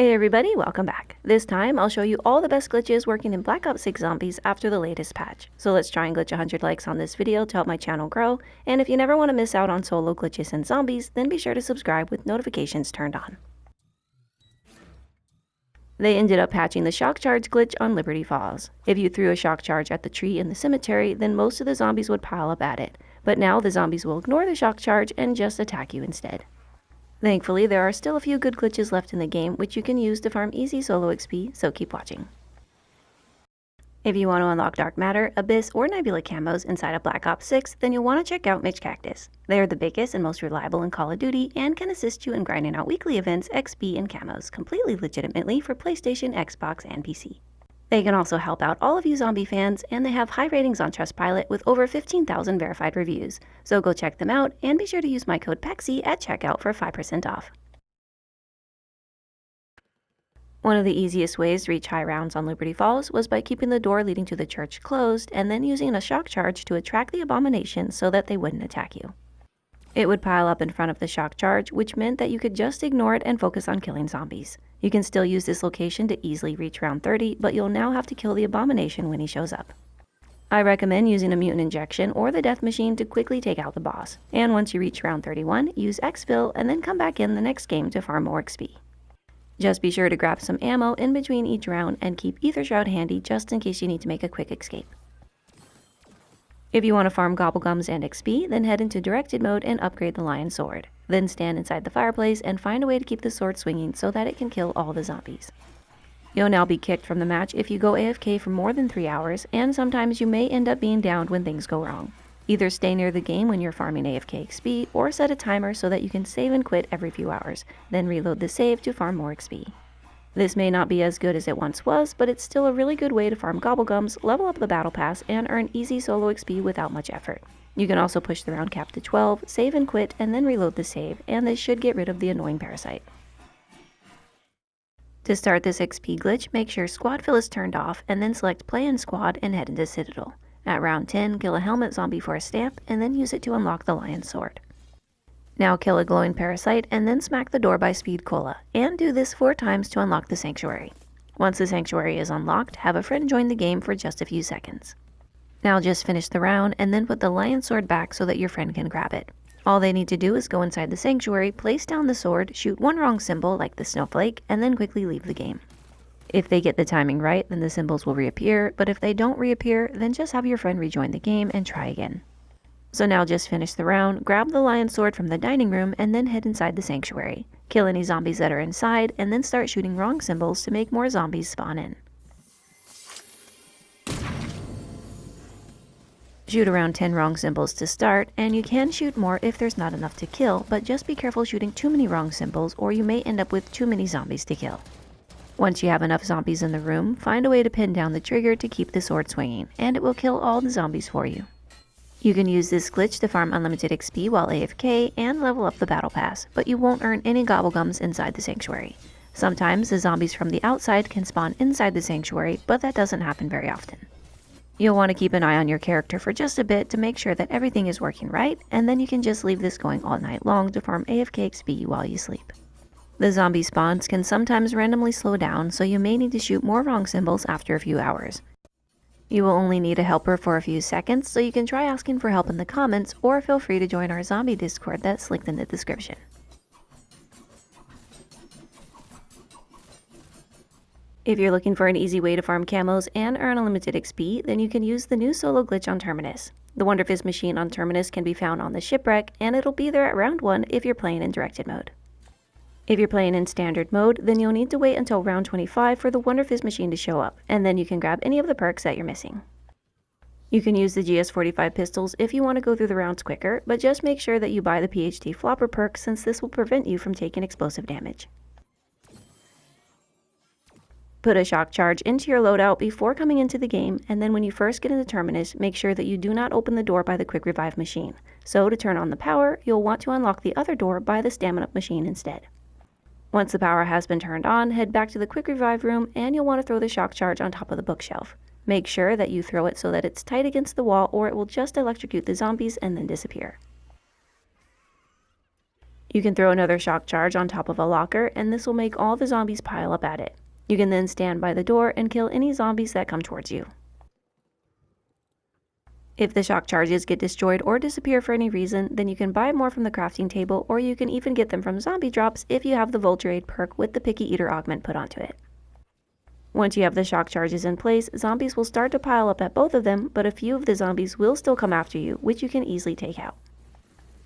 Hey everybody, welcome back. This time I'll show you all the best glitches working in Black Ops 6 Zombies after the latest patch. So let's try and glitch 100 likes on this video to help my channel grow, and if you never want to miss out on solo glitches and zombies, then be sure to subscribe with notifications turned on. They ended up patching the shock charge glitch on Liberty Falls. If you threw a shock charge at the tree in the cemetery, then most of the zombies would pile up at it. But now the zombies will ignore the shock charge and just attack you instead. Thankfully, there are still a few good glitches left in the game which you can use to farm easy solo XP, so keep watching. If you want to unlock Dark Matter, Abyss, or Nebula camos inside of Black Ops 6, then you'll want to check out MITCHCACTUS. They are the biggest and most reliable in Call of Duty and can assist you in grinding out weekly events, XP, and camos completely legitimately for PlayStation, Xbox, and PC. They can also help out all of you zombie fans, and they have high ratings on Trustpilot with over 15,000 verified reviews. So go check them out, and be sure to use my code PAXI at checkout for 5% off. One of the easiest ways to reach high rounds on Liberty Falls was by keeping the door leading to the church closed, and then using a shock charge to attract the abomination so that they wouldn't attack you. It would pile up in front of the shock charge, which meant that you could just ignore it and focus on killing zombies. You can still use this location to easily reach round 30, but you'll now have to kill the abomination when he shows up. I recommend using a mutant injection or the death machine to quickly take out the boss. And once you reach round 31, use exfil and then come back in the next game to farm more XP. Just be sure to grab some ammo in between each round and keep Ether Shroud handy just in case you need to make a quick escape. If you want to farm Gobblegums and XP, then head into directed mode and upgrade the Lion Sword. Then stand inside the fireplace and find a way to keep the sword swinging so that it can kill all the zombies. You'll now be kicked from the match if you go AFK for more than 3 hours, and sometimes you may end up being downed when things go wrong. Either stay near the game when you're farming AFK XP, or set a timer so that you can save and quit every few hours, then reload the save to farm more XP. This may not be as good as it once was, but it's still a really good way to farm Gobblegums, level up the battle pass, and earn easy solo XP without much effort. You can also push the round cap to 12, save and quit, and then reload the save, and this should get rid of the annoying parasite. To start this XP glitch, make sure squad fill is turned off, and then select play in squad and head into Citadel. At round 10, kill a helmet zombie for a stamp, and then use it to unlock the Lion Sword. Now kill a glowing parasite and then smack the door by Speed Cola, and do this 4 times to unlock the sanctuary. Once the sanctuary is unlocked, have a friend join the game for just a few seconds. Now just finish the round and then put the Lion Sword back so that your friend can grab it. All they need to do is go inside the sanctuary, place down the sword, shoot one wrong symbol like the snowflake, and then quickly leave the game. If they get the timing right, then the symbols will reappear, but if they don't reappear, then just have your friend rejoin the game and try again. So now just finish the round, grab the Lion Sword from the dining room, and then head inside the sanctuary. Kill any zombies that are inside, and then start shooting wrong symbols to make more zombies spawn in. Shoot around 10 wrong symbols to start, and you can shoot more if there's not enough to kill, but just be careful shooting too many wrong symbols or you may end up with too many zombies to kill. Once you have enough zombies in the room, find a way to pin down the trigger to keep the sword swinging, and it will kill all the zombies for you. You can use this glitch to farm unlimited XP while AFK and level up the battle pass, but you won't earn any Gobblegums inside the sanctuary. Sometimes the zombies from the outside can spawn inside the sanctuary, but that doesn't happen very often. You'll want to keep an eye on your character for just a bit to make sure that everything is working right, and then you can just leave this going all night long to farm AFK XP while you sleep. The zombie spawns can sometimes randomly slow down, so you may need to shoot more wrong symbols after a few hours. You will only need a helper for a few seconds, so you can try asking for help in the comments, or feel free to join our zombie Discord that's linked in the description. If you're looking for an easy way to farm camos and earn unlimited XP, then you can use the new solo glitch on Terminus. The Wonderfizz machine on Terminus can be found on the shipwreck, and it'll be there at round 1 if you're playing in directed mode. If you're playing in standard mode, then you'll need to wait until round 25 for the Wonderfizz machine to show up, and then you can grab any of the perks that you're missing. You can use the GS45 pistols if you want to go through the rounds quicker, but just make sure that you buy the PhD flopper perk since this will prevent you from taking explosive damage. Put a shock charge into your loadout before coming into the game, and then when you first get into Terminus, make sure that you do not open the door by the quick revive machine. So to turn on the power, you'll want to unlock the other door by the stamina machine instead. Once the power has been turned on, head back to the quick revive room, and you'll want to throw the shock charge on top of the bookshelf. Make sure that you throw it so that it's tight against the wall, or it will just electrocute the zombies and then disappear. You can throw another shock charge on top of a locker, and this will make all the zombies pile up at it. You can then stand by the door and kill any zombies that come towards you. If the shock charges get destroyed or disappear for any reason, then you can buy more from the crafting table, or you can even get them from zombie drops if you have the Vulture Aid perk with the Picky Eater augment put onto it. Once you have the shock charges in place, zombies will start to pile up at both of them, but a few of the zombies will still come after you, which you can easily take out.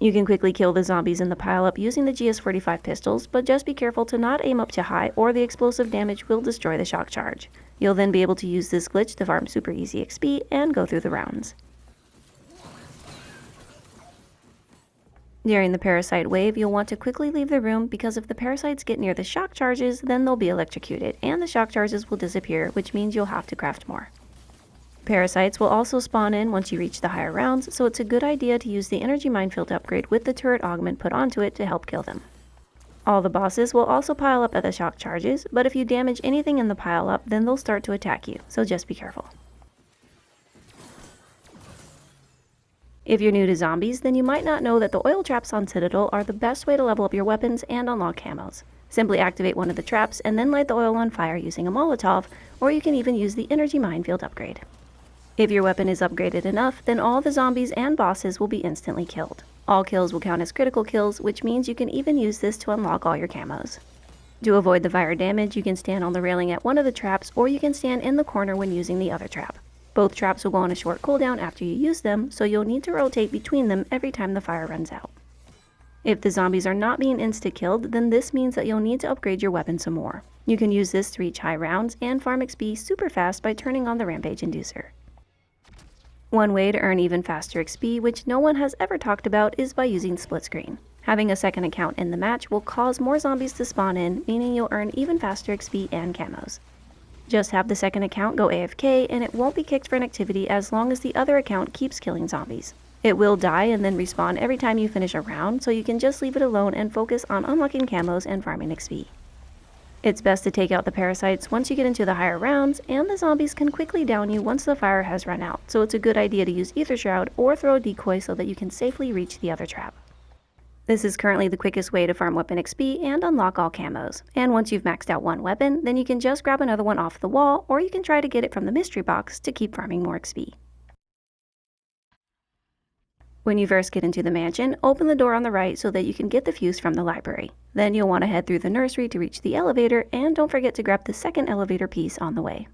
You can quickly kill the zombies in the pile-up using the GS45 pistols, but just be careful to not aim up too high or the explosive damage will destroy the shock charge. You'll then be able to use this glitch to farm super easy XP and go through the rounds. During the parasite wave, you'll want to quickly leave the room because if the parasites get near the shock charges, then they'll be electrocuted and the shock charges will disappear, which means you'll have to craft more. Parasites will also spawn in once you reach the higher rounds, so it's a good idea to use the energy minefield upgrade with the turret augment put onto it to help kill them. All the bosses will also pile up at the shock charges, but if you damage anything in the pile up, then they'll start to attack you, so just be careful. If you're new to zombies, then you might not know that the oil traps on Citadel are the best way to level up your weapons and unlock camos. Simply activate one of the traps and then light the oil on fire using a Molotov, or you can even use the energy minefield upgrade. If your weapon is upgraded enough, then all the zombies and bosses will be instantly killed. All kills will count as critical kills, which means you can even use this to unlock all your camos. To avoid the fire damage, you can stand on the railing at one of the traps, or you can stand in the corner when using the other trap. Both traps will go on a short cooldown after you use them, so you'll need to rotate between them every time the fire runs out. If the zombies are not being insta-killed, then this means that you'll need to upgrade your weapon some more. You can use this to reach high rounds and farm XP super fast by turning on the Rampage Inducer. One way to earn even faster XP, which no one has ever talked about, is by using split screen. Having a second account in the match will cause more zombies to spawn in, meaning you'll earn even faster XP and camos. Just have the second account go AFK and it won't be kicked for inactivity as long as the other account keeps killing zombies. It will die and then respawn every time you finish a round, so you can just leave it alone and focus on unlocking camos and farming XP. It's best to take out the parasites once you get into the higher rounds, and the zombies can quickly down you once the fire has run out, so it's a good idea to use Ether Shroud or throw a decoy so that you can safely reach the other trap. This is currently the quickest way to farm weapon XP and unlock all camos, and once you've maxed out one weapon, then you can just grab another one off the wall, or you can try to get it from the mystery box to keep farming more XP. When you first get into the mansion, open the door on the right so that you can get the fuse from the library. Then you'll want to head through the nursery to reach the elevator, and don't forget to grab the second elevator piece on the way.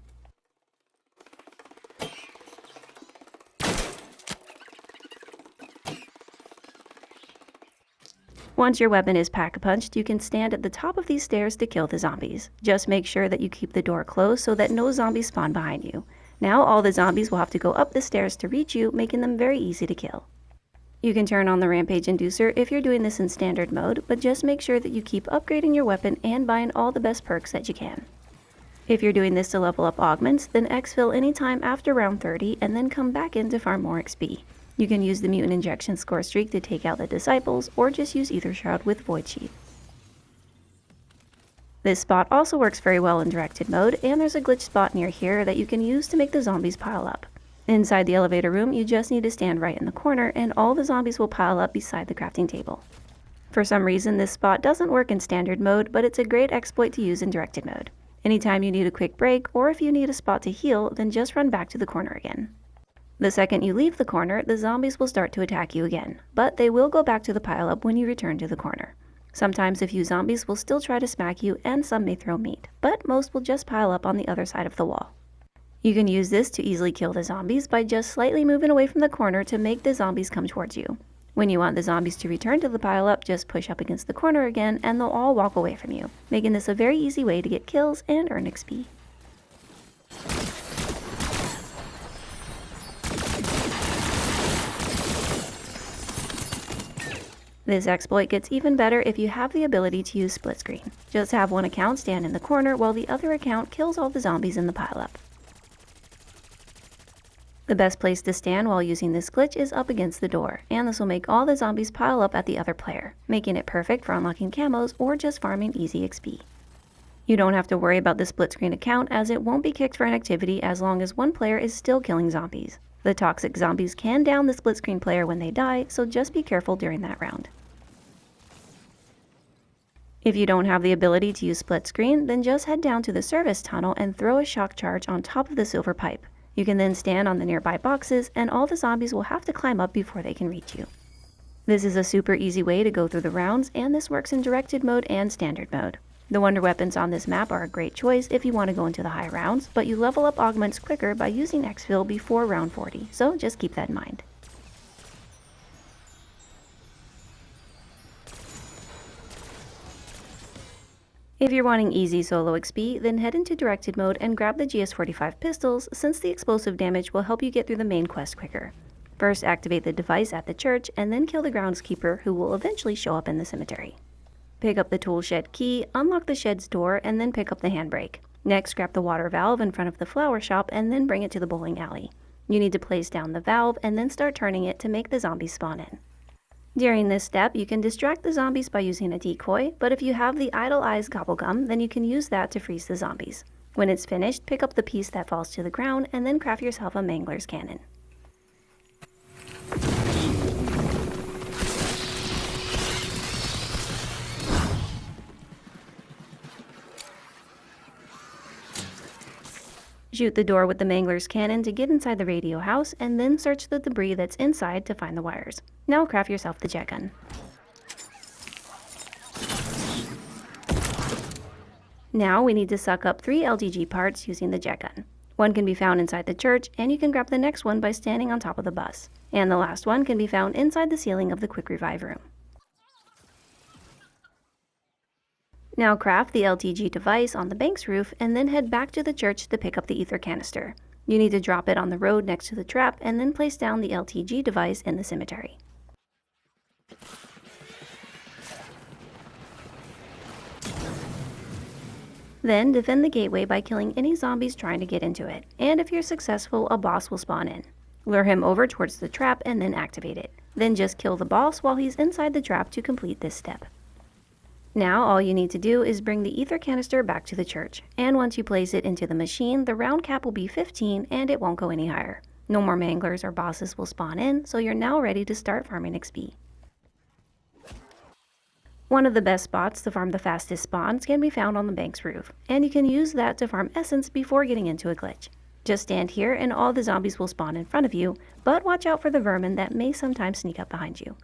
Once your weapon is pack-a-punched, you can stand at the top of these stairs to kill the zombies. Just make sure that you keep the door closed so that no zombies spawn behind you. Now all the zombies will have to go up the stairs to reach you, making them very easy to kill. You can turn on the Rampage Inducer if you're doing this in standard mode, but just make sure that you keep upgrading your weapon and buying all the best perks that you can. If you're doing this to level up augments, then exfil anytime after round 30 and then come back in to farm more XP. You can use the Mutant Injection Score Streak to take out the Disciples, or just use Ether Shroud with Void Sheath. This spot also works very well in directed mode, and there's a glitch spot near here that you can use to make the zombies pile up. Inside the elevator room, you just need to stand right in the corner, and all the zombies will pile up beside the crafting table. For some reason, this spot doesn't work in standard mode, but it's a great exploit to use in directed mode. Anytime you need a quick break, or if you need a spot to heal, then just run back to the corner again. The second you leave the corner, the zombies will start to attack you again, but they will go back to the pile-up when you return to the corner. Sometimes a few zombies will still try to smack you, and some may throw meat, but most will just pile up on the other side of the wall. You can use this to easily kill the zombies by just slightly moving away from the corner to make the zombies come towards you. When you want the zombies to return to the pile-up, just push up against the corner again and they'll all walk away from you, making this a very easy way to get kills and earn XP. This exploit gets even better if you have the ability to use split screen. Just have one account stand in the corner while the other account kills all the zombies in the pile-up. The best place to stand while using this glitch is up against the door, and this will make all the zombies pile up at the other player, making it perfect for unlocking camos or just farming easy XP. You don't have to worry about the split screen account as it won't be kicked for inactivity as long as one player is still killing zombies. The toxic zombies can down the split screen player when they die, so just be careful during that round. If you don't have the ability to use split screen, then just head down to the service tunnel and throw a shock charge on top of the silver pipe. You can then stand on the nearby boxes, and all the zombies will have to climb up before they can reach you. This is a super easy way to go through the rounds, and this works in directed mode and standard mode. The wonder weapons on this map are a great choice if you want to go into the high rounds, but you level up augments quicker by using exfil before round 40, so just keep that in mind. If you're wanting easy solo XP, then head into directed mode and grab the GS45 pistols, since the explosive damage will help you get through the main quest quicker. First, activate the device at the church, and then kill the groundskeeper, who will eventually show up in the cemetery. Pick up the tool shed key, unlock the shed's door, and then pick up the handbrake. Next, grab the water valve in front of the flower shop, and then bring it to the bowling alley. You need to place down the valve, and then start turning it to make the zombies spawn in. During this step, you can distract the zombies by using a decoy, but if you have the idle eyes Gobblegum, then you can use that to freeze the zombies. When it's finished, pick up the piece that falls to the ground, and then craft yourself a mangler's cannon. Shoot the door with the mangler's cannon to get inside the radio house, and then search the debris that's inside to find the wires. Now craft yourself the jet gun. Now we need to suck up 3 LTG parts using the jet gun. One can be found inside the church, and you can grab the next one by standing on top of the bus. And the last one can be found inside the ceiling of the quick revive room. Now craft the LTG device on the bank's roof, and then head back to the church to pick up the ether canister. You need to drop it on the road next to the trap, and then place down the LTG device in the cemetery. Then defend the gateway by killing any zombies trying to get into it, and if you're successful, a boss will spawn in. Lure him over towards the trap and then activate it. Then just kill the boss while he's inside the trap to complete this step. Now all you need to do is bring the ether canister back to the church, and once you place it into the machine, the round cap will be 15 and it won't go any higher. No more manglers or bosses will spawn in, so you're now ready to start farming XP. One of the best spots to farm the fastest spawns can be found on the bank's roof, and you can use that to farm essence before getting into a glitch. Just stand here and all the zombies will spawn in front of you, but watch out for the vermin that may sometimes sneak up behind you.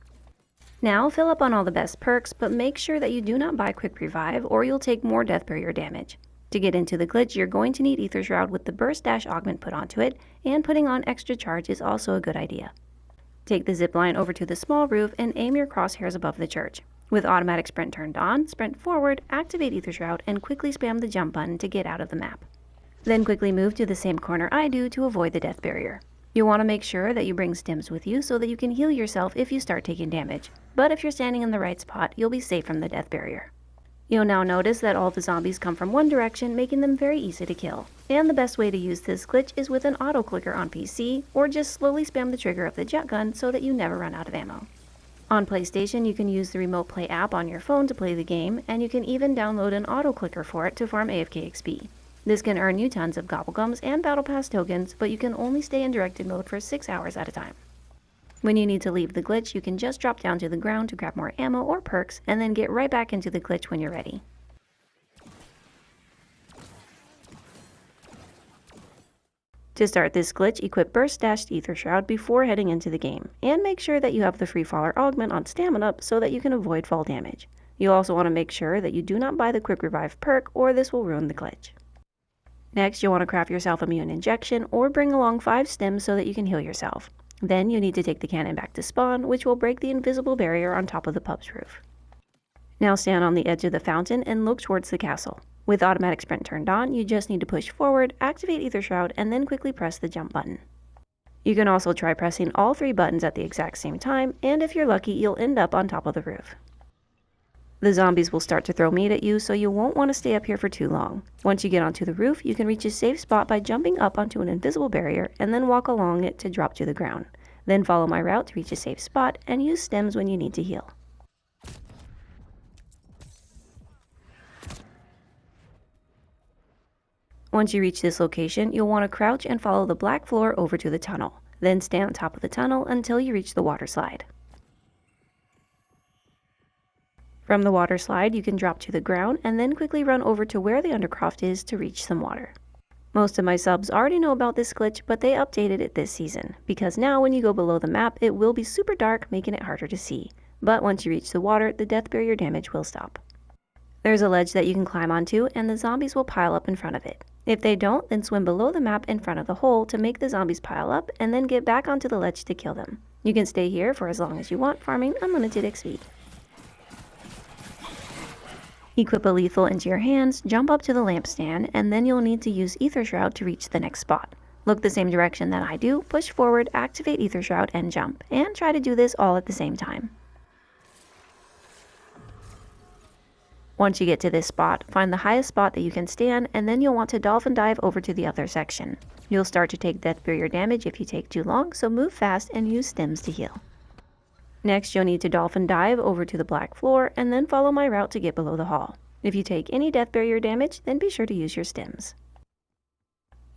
Now fill up on all the best perks, but make sure that you do not buy quick revive or you'll take more death barrier damage. To get into the glitch, you're going to need Ether Shroud with the burst dash augment put onto it, and putting on extra charge is also a good idea. Take the zipline over to the small roof and aim your crosshairs above the church. With automatic sprint turned on, sprint forward, activate Ether Shroud, and quickly spam the jump button to get out of the map. Then quickly move to the same corner I do to avoid the death barrier. You'll want to make sure that you bring stims with you so that you can heal yourself if you start taking damage. But if you're standing in the right spot, you'll be safe from the death barrier. You'll now notice that all the zombies come from one direction, making them very easy to kill. And the best way to use this glitch is with an auto clicker on PC, or just slowly spam the trigger of the jet gun so that you never run out of ammo. On PlayStation, you can use the Remote Play app on your phone to play the game, and you can even download an auto clicker for it to farm AFK XP. This can earn you tons of Gobblegums and Battle Pass tokens, but you can only stay in directed mode for 6 hours at a time. When you need to leave the glitch, you can just drop down to the ground to grab more ammo or perks, and then get right back into the glitch when you're ready. To start this glitch, equip Burst Dashed Ether Shroud before heading into the game, and make sure that you have the Free Faller augment on stamina up so that you can avoid fall damage. You also want to make sure that you do not buy the Quick Revive perk, or this will ruin the glitch. Next, you'll want to craft yourself Immune Injection, or bring along 5 stims so that you can heal yourself. Then you need to take the cannon back to spawn, which will break the invisible barrier on top of the pub's roof. Now stand on the edge of the fountain and look towards the castle. With automatic sprint turned on, you just need to push forward, activate Ether Shroud, and then quickly press the jump button. You can also try pressing all 3 buttons at the exact same time, and if you're lucky, you'll end up on top of the roof. The zombies will start to throw meat at you, so you won't want to stay up here for too long. Once you get onto the roof, you can reach a safe spot by jumping up onto an invisible barrier and then walk along it to drop to the ground. Then follow my route to reach a safe spot and use stims when you need to heal. Once you reach this location, you'll want to crouch and follow the black floor over to the tunnel. Then stay on top of the tunnel until you reach the water slide. From the water slide, you can drop to the ground and then quickly run over to where the undercroft is to reach some water. Most of my subs already know about this glitch, but they updated it this season, because now when you go below the map, it will be super dark, making it harder to see. But once you reach the water, the death barrier damage will stop. There's a ledge that you can climb onto, and the zombies will pile up in front of it. If they don't, then swim below the map in front of the hole to make the zombies pile up, and then get back onto the ledge to kill them. You can stay here for as long as you want, farming unlimited XP. Equip a lethal into your hands, jump up to the lampstand, and then you'll need to use Ether Shroud to reach the next spot. Look the same direction that I do, push forward, activate Ether Shroud, and jump, and try to do this all at the same time. Once you get to this spot, find the highest spot that you can stand, and then you'll want to dolphin dive over to the other section. You'll start to take death barrier damage if you take too long, so move fast and use stims to heal. Next, you'll need to dolphin dive over to the black floor, and then follow my route to get below the hall. If you take any death barrier damage, then be sure to use your stims.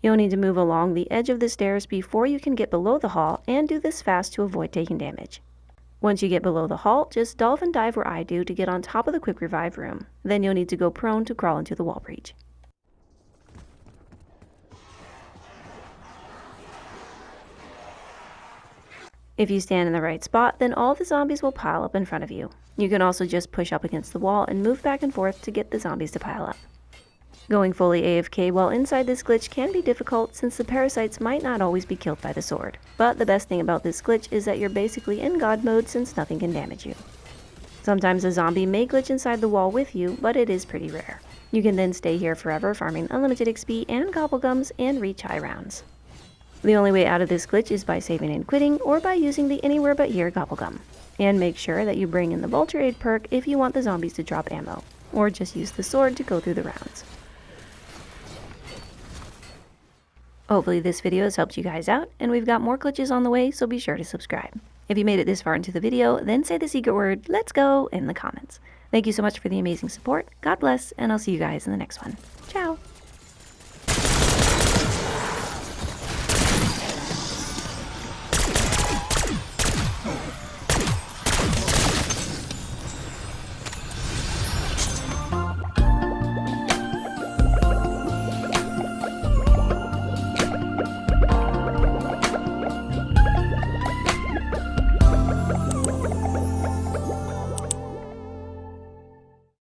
You'll need to move along the edge of the stairs before you can get below the hall, and do this fast to avoid taking damage. Once you get below the hall, just dolphin dive where I do to get on top of the quick revive room. Then you'll need to go prone to crawl into the wall breach. If you stand in the right spot, then all the zombies will pile up in front of you. You can also just push up against the wall and move back and forth to get the zombies to pile up. Going fully AFK while inside this glitch can be difficult since the parasites might not always be killed by the sword. But the best thing about this glitch is that you're basically in God mode since nothing can damage you. Sometimes a zombie may glitch inside the wall with you, but it is pretty rare. You can then stay here forever farming unlimited XP and Gobblegums and reach high rounds. The only way out of this glitch is by saving and quitting, or by using the Anywhere But Here Gobblegum. And make sure that you bring in the Vulture Aid perk if you want the zombies to drop ammo, or just use the sword to go through the rounds. Hopefully this video has helped you guys out, and we've got more glitches on the way, so be sure to subscribe. If you made it this far into the video, then say the secret word, "Let's go," in the comments. Thank you so much for the amazing support, God bless, and I'll see you guys in the next one. Ciao!